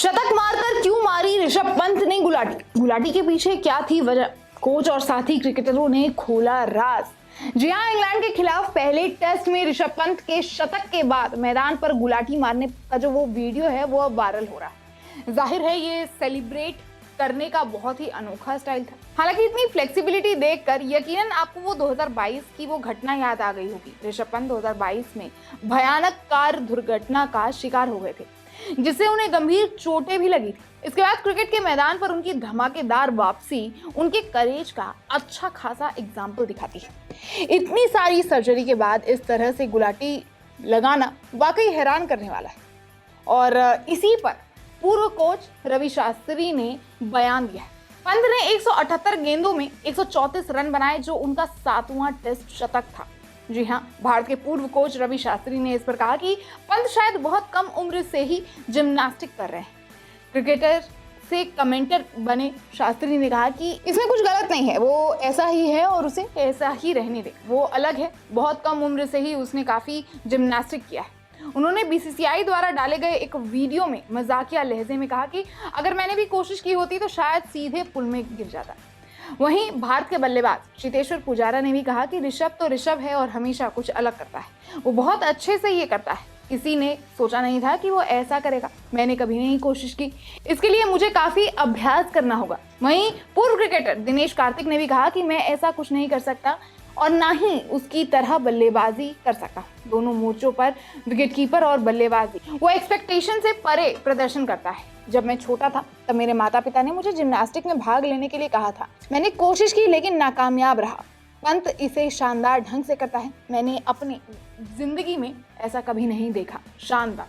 शतक मारकर क्यों मारी ऋषभ पंत ने गुलाटी? गुलाटी के पीछे क्या थी वजह? कोच और साथी क्रिकेटरों ने खोला राज। जी हां, इंग्लैंड के खिलाफ पहले टेस्ट में ऋषभ पंत के शतक के बाद मैदान पर गुलाटी मारने का जो वो वीडियो है वो अब वायरल हो रहा है। जाहिर है ये सेलिब्रेट करने का बहुत ही अनोखा स्टाइल था। हालांकि इतनी फ्लेक्सिबिलिटी देखकर यकीनन आपको वो 2022 की वो घटना याद आ गई होगी। ऋषभ पंत 2022 में भयानक कार दुर्घटना का शिकार हो गए थे, जिससे उन्हें गंभीर चोटें भी लगी थी। इसके बाद क्रिकेट के मैदान पर उनकी धमाकेदार वापसी उनके करेज का अच्छा खासा एग्जाम्पल दिखाती है। इतनी सारी सर्जरी के बाद इस तरह से गुलाटी लगाना वाकई हैरान करने वाला है। और इसी पर पूर्व कोच रवि शास्त्री ने बयान दिया है। पंत ने 178 गेंदों में 134 रन बनाए, जो उनका 7वां टेस्ट शतक था। जी हाँ, भारत के पूर्व कोच रवि शास्त्री ने इस पर कहा कि पंत शायद बहुत कम उम्र से ही जिम्नास्टिक कर रहे हैं। क्रिकेटर से कमेंटर बने शास्त्री ने कहा कि इसमें कुछ गलत नहीं है, वो ऐसा ही है और उसे ऐसा ही रहने दे, वो अलग है। बहुत कम उम्र से ही उसने काफ़ी जिम्नास्टिक किया है। उन्होंने बीसीसीआई द्वारा डाले गए एक वीडियो में मजाकिया लहजे में कहा कि अगर मैंने भी कोशिश की होती तो शायद सीधे पुल में गिर जाता। वहीं भारत के बल्लेबाज चेतेश्वर पुजारा ने भी कहा कि ऋषभ तो ऋषभ है और हमेशा कुछ अलग करता है, वो बहुत अच्छे से ये करता है। किसी ने सोचा नहीं था कि वो ऐसा करेगा, मैंने कभी नहीं कोशिश की, इसके लिए मुझे काफी अभ्यास करना होगा। वहीं पूर्व क्रिकेटर दिनेश कार्तिक ने भी कहा कि मैं ऐसा कुछ नहीं कर सकता और ना ही उसकी तरह बल्लेबाजी कर सकता। दोनों मोर्चों पर विकेटकीपर और बल्लेबाजी वो एक्सपेक्टेशन से परे प्रदर्शन करता है। जब मैं छोटा था तब मेरे माता पिता ने मुझे जिम्नास्टिक में भाग लेने के लिए कहा था। मैंने कोशिश की लेकिन नाकामयाब रहा। पंत इसे शानदार ढंग से करता है, मैंने अपनी जिंदगी में ऐसा कभी नहीं देखा। शानदार।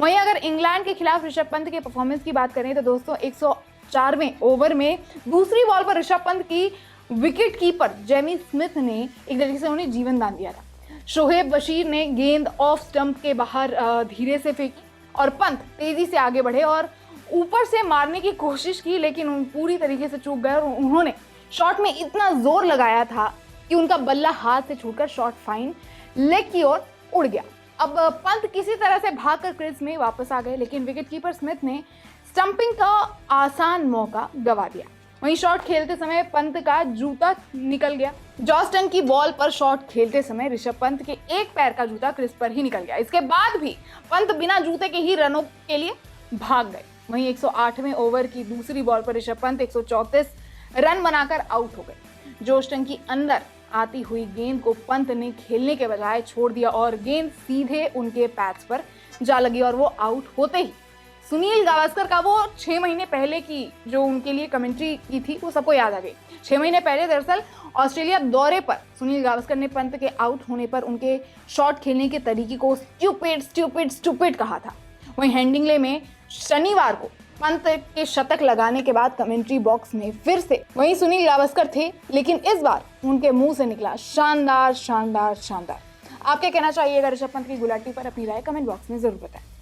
वहीं अगर इंग्लैंड के खिलाफ ऋषभ पंत के परफॉर्मेंस की बात करें तो दोस्तों 104वें ओवर में दूसरी बॉल पर ऋषभ पंत की विकेट कीपर जेमी स्मिथ ने एक तरीके से उन्हें जीवन दान दिया था। शोएब बशीर ने गेंद ऑफ स्टंप के बाहर धीरे से फेंकी और पंत तेजी से आगे बढ़े और ऊपर से मारने की कोशिश की, लेकिन पूरी तरीके से चूक गए और उन्होंने शॉट में इतना जोर लगाया था कि उनका बल्ला हाथ से छूटकर शॉट फाइन लेग की ओर उड़ गया। अब पंत किसी तरह से भागकर क्रीज में वापस आ गए, लेकिन विकेटकीपर स्मिथ ने स्टंपिंग का आसान मौका गवा दिया। वहीं शॉट खेलते समय पंत का जूता निकल गया। जॉस्टन की बॉल पर शॉट खेलते समय ऋषभ पंत के एक पैर का जूता क्रीज पर ही निकल गया। इसके बाद भी पंत बिना जूते के ही रनों के लिए भाग गए। वहीं 108वें ओवर की दूसरी बॉल पर ऋषभ पंत 134 रन बनाकर आउट हो गए। जॉस्टन की अंदर आती हुई गेंद को पंत ने खेलने के बजाय छोड़ दिया और गेंद सीधे उनके पैड्स पर जा लगी और वो आउट होते ही सुनील गावस्कर का वो 6 महीने पहले की जो उनके लिए कमेंट्री की थी वो सबको याद आ गई। 6 महीने पहले दरअसल ऑस्ट्रेलिया दौरे पर सुनील गावस्कर ने पंत के आउट होने पर उनके शॉट खेलने के तरीके को स्टूपिड कहा था। वहीं हेडिंग्ले में शनिवार को पंत के शतक लगाने के बाद कमेंट्री बॉक्स में फिर से वही सुनील गावस्कर थे, लेकिन इस बार उनके मुंह से निकला शानदार शानदार शानदार। आप क्या कहना चाहिएगा ऋषभ पंत की गुलाटी पर? अपनी राय कमेंट बॉक्स में जरूर बताएं।